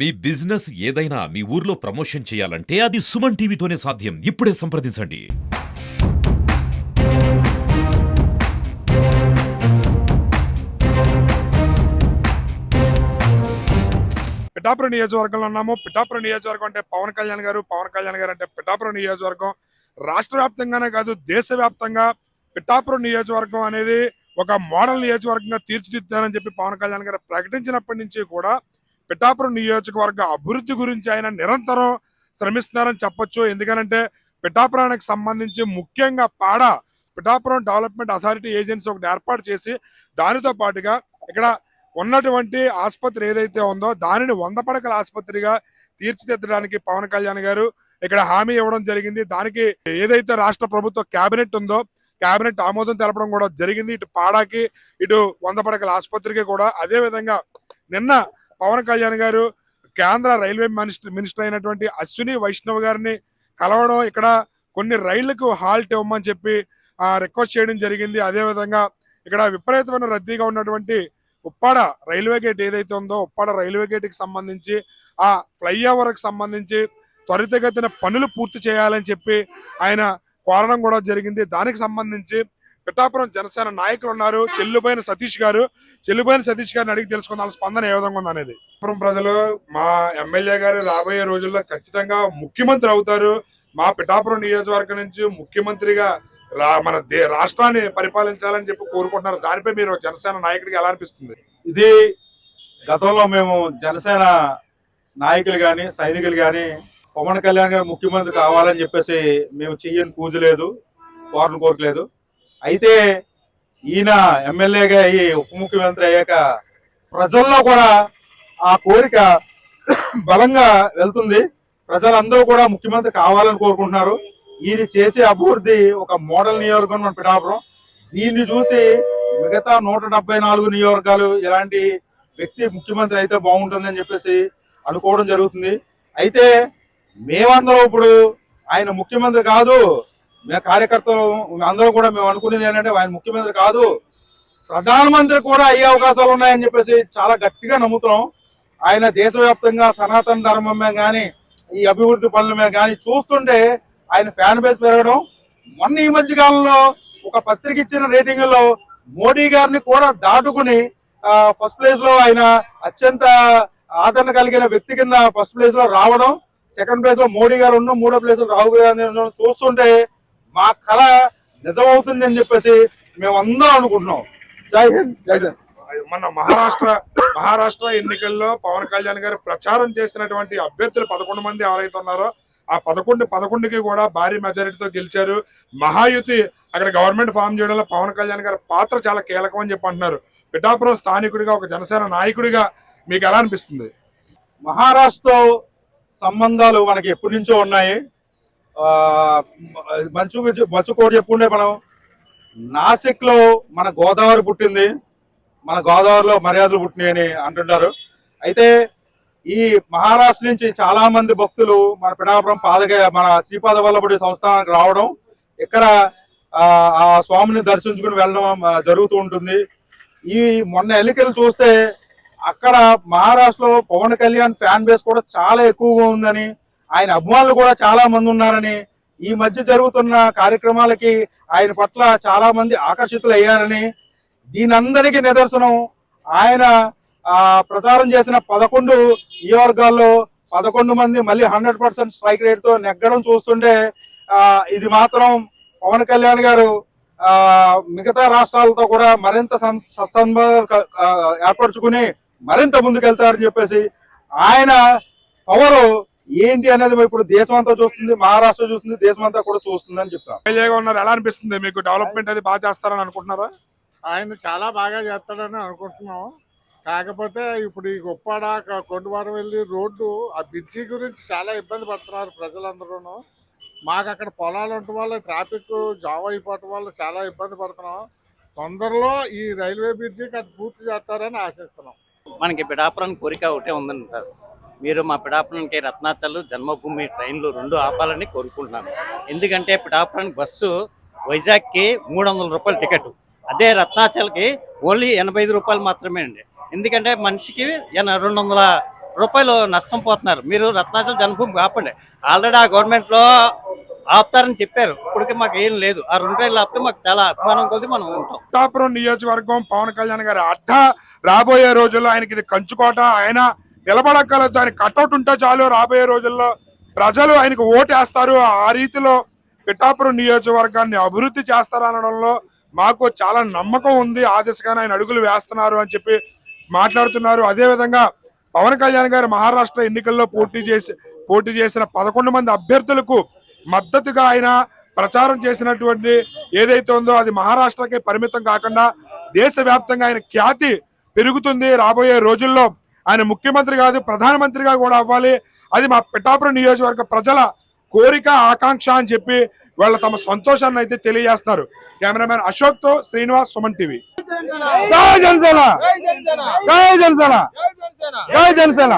మీ business ఏదైనా మీ ఊర్లో promotion చేయాలంటే అది సుమన్ టీవీతోనే సాధ్యం. ఇప్పుడే సంప్రదించండి. పిఠాపురం నియోజకవర్గంలో ఉన్నాము. పిఠాపురం నియోజకవర్గం అంటే పవన్ కళ్యాణ్ గారు అంటే పిఠాపురం నియోజకవర్గం రాష్ట్ర వ్యాప్తంగానే కాదు, దేశవ్యాప్తంగా పిఠాపురం నియోజకవర్గం అనేది ఒక మోడల్ నియోజకవర్గంగా తీర్చిదిద్దారని చెప్పి పవన్ కళ్యాణ్ గారు ప్రకటించినప్పటి నుంచి కూడా పిఠాపురం నియోజకవర్గ అభివృద్ధి గురించి ఆయన నిరంతరం శ్రమిస్తున్నారని చెప్పొచ్చు. ఎందుకంటే పిఠాపురానికి సంబంధించి ముఖ్యంగా పిఠాపురం డెవలప్మెంట్ అథారిటీ ఏజెన్సీ ఒకటి ఏర్పాటు చేసి దానితో పాటుగా ఇక్కడ ఉన్నటువంటి ఆసుపత్రి ఏదైతే ఉందో దానిని 100 పడకల ఆసుపత్రిగా తీర్చిదిద్దడానికి పవన్ కళ్యాణ్ గారు ఇక్కడ హామీ ఇవ్వడం జరిగింది. దానికి ఏదైతే రాష్ట్ర ప్రభుత్వ కేబినెట్ ఉందో కేబినెట్ ఆమోదం తెలపడం కూడా జరిగింది. ఇటు పాడాకి ఇటు 100 పడకల ఆసుపత్రికి కూడా. అదే విధంగా నిన్న పవన్ కళ్యాణ్ గారు కేంద్ర రైల్వే మినిస్టర్ అయినటువంటి అశ్విని వైష్ణవ్ గారిని కలవడం, ఇక్కడ కొన్ని రైళ్లకు హాల్ట్ ఇవ్వమని చెప్పి రిక్వెస్ట్ చేయడం జరిగింది. అదే విధంగా ఇక్కడ విపరీతమైన రద్దీగా ఉన్నటువంటి ఉప్పాడ రైల్వే గేట్ ఏదైతే ఉందో ఉప్పాడ రైల్వే గేట్ కి సంబంధించి ఆ ఫ్లైఓవర్ కి సంబంధించి త్వరితగతిన పనులు పూర్తి చేయాలని చెప్పి ఆయన కోరడం కూడా జరిగింది. దానికి సంబంధించి పిఠాపురం జనసేన నాయకులు ఉన్నారు. చెల్లుబోయిన సతీష్ గారిని అడిగి తెలుసుకుందాం స్పందన ఏ విధంగా ఉంది అనేది. పిఠాపురం ప్రజలు మా ఎమ్మెల్యే గారు రాబోయే రోజుల్లో ఖచ్చితంగా ముఖ్యమంత్రి అవుతారు. మా పిఠాపురం నియోజకవర్గం నుంచి ముఖ్యమంత్రిగా మన రాష్ట్రాన్ని పరిపాలించాలని చెప్పి కోరుకుంటున్నారు. దానిపై మీరు జనసేన నాయకుడికి ఎలా అనిపిస్తుంది? ఇది గతంలో మేము జనసేన నాయకులు కానీ సైనికులు కానీ పవన్ కళ్యాణ్ గారు ముఖ్యమంత్రి కావాలని చెప్పేసి మేము చెయ్యని పూజ లేదు, కోరలేదు. అయితే ఈయన ఎమ్మెల్యేగా అయ్యి ఉప ముఖ్యమంత్రి అయ్యాక ప్రజల్లో కూడా ఆ కోరిక బలంగా వెళ్తుంది. ప్రజలందరూ కూడా ముఖ్యమంత్రి కావాలని కోరుకుంటున్నారు. ఈయన చేసే అభివృద్ధి ఒక మోడల్ నియోజకవర్గం మన పిఠాపురం. దీన్ని చూసి మిగతా 174 నియోజకవర్గాలు ఇలాంటి వ్యక్తి ముఖ్యమంత్రి అయితే బాగుంటుందని చెప్పేసి అనుకోవడం జరుగుతుంది. అయితే మేమందరం ఇప్పుడు ఆయన ముఖ్యమంత్రి కాదు, మేము కార్యకర్తలు అందరూ కూడా మేము అనుకునేది ఏంటంటే ఆయన ముఖ్యమంత్రి కాదు, ప్రధానమంత్రి కూడా అయ్యే అవకాశాలు ఉన్నాయని చెప్పేసి చాలా గట్టిగా నమ్ముతున్నాం. ఆయన దేశవ్యాప్తంగా సనాతన ధర్మం మీద కానీ ఈ అభివృద్ధి పనుల మీద కానీ చూస్తుంటే ఆయన ఫ్యాన్ బేస్ పెరగడం. మొన్న ఈ మధ్య కాలంలో ఒక పత్రిక ఇచ్చిన రేటింగ్లో మోడీ గారిని కూడా దాటుకుని ఫస్ట్ ప్లేస్ లో ఆయన అత్యంత ఆదరణ కలిగిన వ్యక్తి కింద ఫస్ట్ ప్లేస్ లో రావడం, సెకండ్ ప్లేస్ లో మోడీ గారు ఉండడం, 3వ ప్లేస్ లో రాహుల్ గాంధీ ఉండడం చూస్తుంటే మా కళ నిజమవుతుంది అని చెప్పేసి మేము అందరం అనుకుంటున్నాం. జై హింద్, జై హింద్. మన మహారాష్ట్ర ఎన్నికల్లో పవన్ కళ్యాణ్ గారు ప్రచారం చేసినటువంటి అభ్యర్థులు 11 మంది ఎవరైతే ఉన్నారో ఆ 11కి కూడా భారీ మెజారిటీతో గెలిచారు. మహాయుతి అక్కడ గవర్నమెంట్ ఫామ్ చేయడంలో పవన్ కళ్యాణ్ గారి పాత్ర చాలా కీలకం అని చెప్పి అంటున్నారు. పిఠాపురం స్థానికుడిగా ఒక జనసేన నాయకుడిగా మీకు ఎలా అనిపిస్తుంది? మహారాష్ట్రతో సంబంధాలు మనకి ఎప్పటి నుంచో ఉన్నాయి. మంచుకోటి చెప్పుకుంటే మనం నాసిక్ లో మన గోదావరి పుట్టింది, మన గోదావరిలో మర్యాదలు పుట్టినాయి అని అంటుంటారు. అయితే ఈ మహారాష్ట్ర నుంచి చాలా మంది భక్తులు మన పిఠాపురం మన శ్రీపాద వల్లభుడి సంస్థానానికి రావడం, ఇక్కడ ఆ స్వామిని దర్శించుకుని వెళ్ళడం జరుగుతూ ఉంటుంది. ఈ మొన్న ఎన్నికలు చూస్తే అక్కడ మహారాష్ట్రలో పవన్ కళ్యాణ్ ఫ్యాన్ బేస్ కూడా చాలా ఎక్కువగా ఉందని, ఆయన అభిమానులు కూడా చాలా మంది ఉన్నారని, ఈ మధ్య జరుగుతున్న కార్యక్రమాలకి ఆయన పట్ల చాలా మంది ఆకర్షితులు అయ్యారని, దీనందరికీ నిదర్శనం ఆయన ప్రచారం చేసిన 11 నియోజకవర్గాల్లో 11 మంది మళ్ళీ 100% స్ట్రైక్ రేట్ తో నెగ్గడం చూస్తుంటే ఇది మాత్రం పవన్ కళ్యాణ్ గారు మిగతా రాష్ట్రాలతో కూడా మరింత సత్సంబంధాలు ఏర్పరచుకుని మరింత ముందుకెళ్తారని చెప్పేసి ఆయన పవర్ ఏంటి అనేది ఇప్పుడు దేశం అంతా చూస్తుంది, మహారాష్ట్ర చూస్తుంది, దేశం అంతా కూడా చూస్తుంది అని చెప్తాను. ఎలా అనిపిస్తుంది మీకు? డెవలప్మెంట్ అది బాగా చేస్తారని అనుకుంటున్నారా? ఆయన చాలా బాగా చేస్తాడని అనుకుంటున్నాం. కాకపోతే ఇప్పుడు ఈ ఉప్పాడ కొండవారం వెళ్ళి రోడ్డు ఆ బ్రిడ్జి గురించి చాలా ఇబ్బంది పడుతున్నారు ప్రజలందరూ. మాకు అక్కడ పొలాలు ఉండటం వల్ల ట్రాఫిక్ జామ్ అయిపోవటం వల్ల చాలా ఇబ్బంది పడుతున్నాం. తొందరలో ఈ రైల్వే బ్రిడ్జికి అది పూర్తి చేస్తారని ఆశిస్తున్నాం. మనకి పిఠాపురానికి కోరిక ఒకటే ఉందండి సార్, మీరు మా పిఠాపురానికి రత్నాచల్ జన్మభూమి ట్రైన్లు 2 ఆపాలని కోరుకుంటున్నాను. ఎందుకంటే పిఠాపురానికి బస్సు వైజాగ్కి 300 రూపాయలు టికెట్, అదే రత్నాచల్కి ఓన్లీ 85 రూపాయలు మాత్రమే అండి. ఎందుకంటే మనిషికి 200 రూపాయలు నష్టం పోతున్నారు. మీరు రత్నాచల్ జన్మభూమి ఆపండి. ఆల్రెడీ ఆ గవర్నమెంట్లో ఆపుతారని చెప్పారు. ఇప్పటికీ మాకు ఏం లేదు. ఆ 2 ట్రైన్లు ఆపితే మాకు చాలా అభిమానం కొద్ది మనం ఉంటాం. పిఠాపురం నియోజకవర్గం పవన్ కళ్యాణ్ గారి అడ్డ రాబోయే రోజుల్లో ఆయనకి ఇది కంచుకోట. ఆయన నిలబడక్కలతో ఆయన కట్అవుట్ ఉంటే చాలు, రాబోయే రోజుల్లో ప్రజలు ఆయనకు ఓటేస్తారు. ఆ రీతిలో పిఠాపురం నియోజకవర్గాన్ని అభివృద్ధి చేస్తారనడంలో మాకు చాలా నమ్మకం ఉంది. ఆ దిశగానే ఆయన అడుగులు వేస్తున్నారు అని చెప్పి మాట్లాడుతున్నారు. అదేవిధంగా పవన్ కళ్యాణ్ గారు మహారాష్ట్ర ఎన్నికల్లో పోటీ చేసిన 11 మంది అభ్యర్థులకు మద్దతుగా ఆయన ప్రచారం చేసినటువంటి ఏదైతే ఉందో అది మహారాష్ట్రకే పరిమితం కాకుండా దేశవ్యాప్తంగా ఆయన ఖ్యాతి పెరుగుతుంది. రాబోయే రోజుల్లో ఆయన ముఖ్యమంత్రి కాదు, ప్రధానమంత్రిగా కూడా అవ్వాలి. అది మా పిఠాపురం నియోజకవర్గ ప్రజల కోరిక, ఆకాంక్ష అని చెప్పి వాళ్ళు తమ సంతోషాన్ని అయితే తెలియజేస్తున్నారు. కెమెరామెన్ అశోక్ తో శ్రీనివాస్, సుమన్ టీవీ. జై జనసేన, జై జనసేన, జై జనసేన.